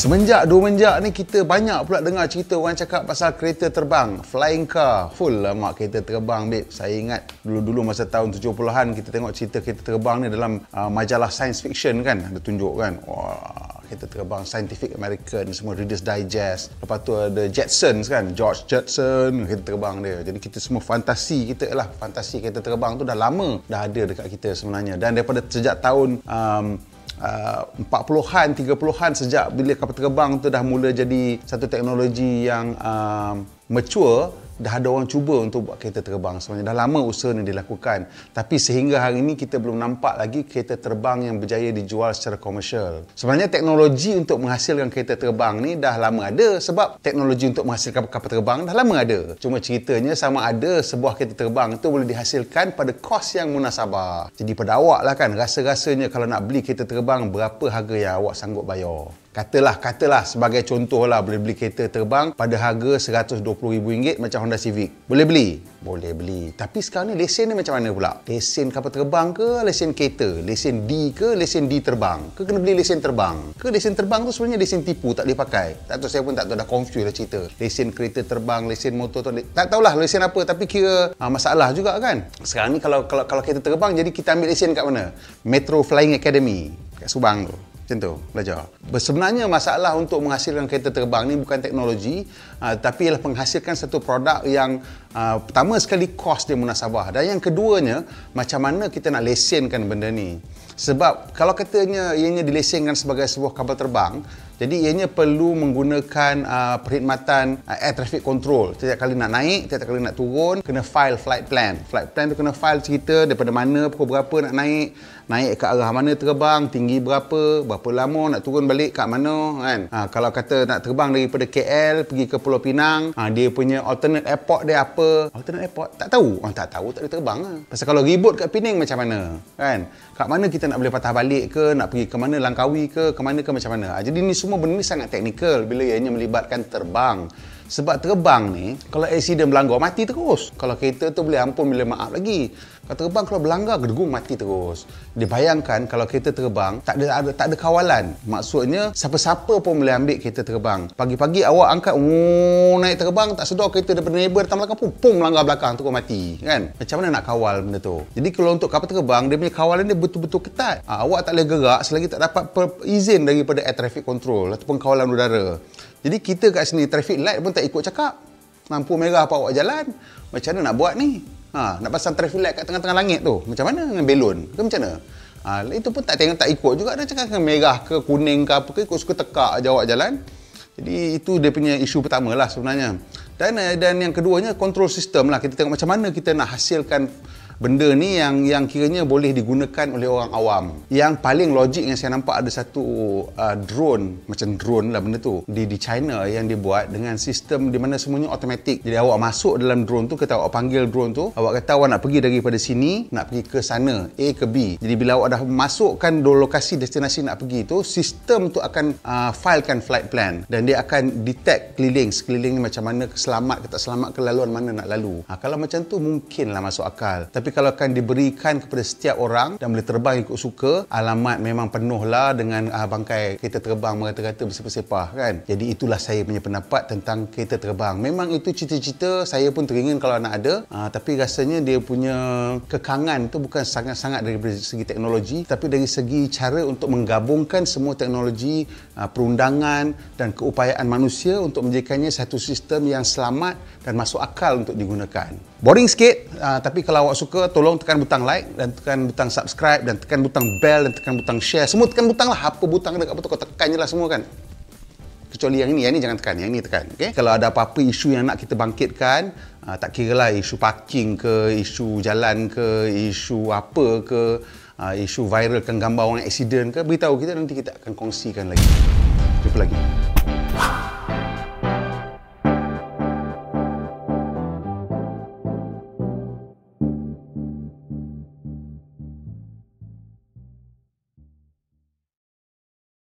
Semenjak ni kita banyak pula dengar cerita orang cakap pasal kereta terbang, flying car. Full lah mak kereta terbang, babe. Saya ingat dulu masa tahun 70-an kita tengok cerita kereta terbang ni dalam majalah science fiction kan, ada tunjuk kan. Wah, kereta terbang Scientific American, semua Reader's Digest. Lepas tu ada Jetsons kan, George Jetson, kereta terbang dia. Jadi kita semua fantasi kereta terbang tu dah lama dah ada dekat kita sebenarnya. Dan daripada sejak tahun 40-an, 30-an, sejak bila kapal terbang tu dah mula jadi satu teknologi yang mature, dah ada orang cuba untuk buat kereta terbang. Sebenarnya dah lama usaha ni dilakukan, tapi sehingga hari ini kita belum nampak lagi kereta terbang yang berjaya dijual secara komersial. Sebenarnya teknologi untuk menghasilkan kereta terbang ni dah lama ada, sebab teknologi untuk menghasilkan kapal terbang dah lama ada. Cuma ceritanya sama ada sebuah kereta terbang tu boleh dihasilkan pada kos yang munasabah. Jadi pada awak lah kan, rasa-rasanya kalau nak beli kereta terbang, berapa harga yang awak sanggup bayar? Katalah sebagai contoh lah, boleh beli kereta terbang pada harga RM120,000 macam Honda Civic. Boleh beli? Boleh beli. Tapi sekarang ni lesen ni macam mana pula? Lesen kapal terbang ke lesen kereta? Lesen D ke lesen D terbang? Ke kena beli lesen terbang? Ke lesen terbang tu sebenarnya lesen tipu, tak boleh pakai? Tak tahu, saya pun tak tahu, dah confused dah cerita. Lesen kereta terbang, lesen motor tu, tak tahulah lesen apa, tapi kira masalah juga kan. Sekarang ni kalau kereta terbang, jadi kita ambil lesen kat mana? Metro Flying Academy kat Subang tu. Macam tu, belajar. Sebenarnya masalah untuk menghasilkan kereta terbang ni bukan teknologi, tapi ialah menghasilkan satu produk yang pertama sekali kos dia munasabah, dan yang keduanya macam mana kita nak lesenkan benda ni. Sebab kalau katanya ianya dilesenkan sebagai sebuah kapal terbang, jadi ianya perlu menggunakan perkhidmatan air traffic control. Setiap kali nak naik, setiap kali nak turun, kena file flight plan. Flight plan tu kena file cerita daripada mana, pukul berapa nak naik ke arah mana terbang, tinggi berapa lama nak turun balik kat mana kan. Kalau kata nak terbang daripada KL pergi ke Pulau Pinang, dia punya alternate airport dia apa? Alternate airport? Tak tahu. Tak boleh terbang lah. Pasal kalau ribut kat Penang macam mana kan? Kat mana kita nak boleh patah balik ke, nak pergi ke mana, Langkawi ke mana ke, macam mana. Jadi ni semua benda ni sangat teknikal bila ianya melibatkan terbang. Sebab terbang ni, kalau accident berlanggar, mati terus. Kalau kereta tu boleh ampun bila maaf lagi. Kalau terbang, kalau berlanggar, gedung mati terus. Dibayangkan kalau kereta terbang, tak ada kawalan. Maksudnya, siapa-siapa pun boleh ambil kereta terbang. Pagi-pagi awak angkat, naik terbang, tak sedar kereta daripada neighbor datang belakang, pum, melanggar belakang, terus mati. Kan? Macam mana nak kawal benda tu? Jadi kalau untuk kapal terbang, dia punya kawalan dia betul-betul ketat. Awak tak boleh gerak selagi tak dapat izin daripada air traffic control ataupun kawalan udara. Jadi kita kat sini, traffic light pun tak ikut cakap. Lampu merah apa awak jalan? Macam mana nak buat ni? Nak pasang traffic light kat tengah-tengah langit tu? Macam mana? Dengan belon? Ke macam mana? Itu pun tak ikut juga. Dia cakap merah ke, kuning ke apa ke, ikut suka tekak je awak jalan. Jadi itu dia punya isu pertama lah sebenarnya. Dan yang keduanya, control system lah. Kita tengok macam mana kita nak hasilkan benda ni yang kiranya boleh digunakan oleh orang awam. Yang paling logik yang saya nampak, ada satu drone, macam drone lah benda tu, di China yang dibuat dengan sistem di mana semuanya automatik. Jadi awak masuk dalam drone tu, kita awak panggil drone tu, awak kata awak nak pergi daripada sini, nak pergi ke sana, A ke B. Jadi bila awak dah masukkan lokasi destinasi nak pergi tu, sistem tu akan filekan flight plan, dan dia akan detect sekeliling macam mana, selamat ke tak selamat, ke laluan mana nak lalu. Kalau macam tu mungkinlah masuk akal. Tapi kalau akan diberikan kepada setiap orang dan boleh terbang ikut suka, alamat memang penuh lah dengan bangkai kereta terbang merata-rata bersepah-sepah kan. Jadi itulah saya punya pendapat tentang kereta terbang. Memang itu cita-cita saya pun teringin kalau nak ada, tapi rasanya dia punya kekangan tu bukan sangat-sangat dari segi teknologi, tapi dari segi cara untuk menggabungkan semua teknologi, perundangan dan keupayaan manusia untuk menjadikannya satu sistem yang selamat dan masuk akal untuk digunakan. Boring sikit, tapi kalau awak suka, tolong tekan butang like dan tekan butang subscribe dan tekan butang bell dan tekan butang share. Semua tekan butang lah. Apa butang dekat apa tu, kau tekan je lah semua kan. Kecuali yang ini jangan tekan, yang ini tekan. Okay? Kalau ada apa-apa isu yang nak kita bangkitkan, tak kira lah isu parking ke, isu jalan ke, isu apa ke, isu viralkan gambar orang accident ke, beritahu kita, nanti kita akan kongsikan lagi. Jumpa lagi.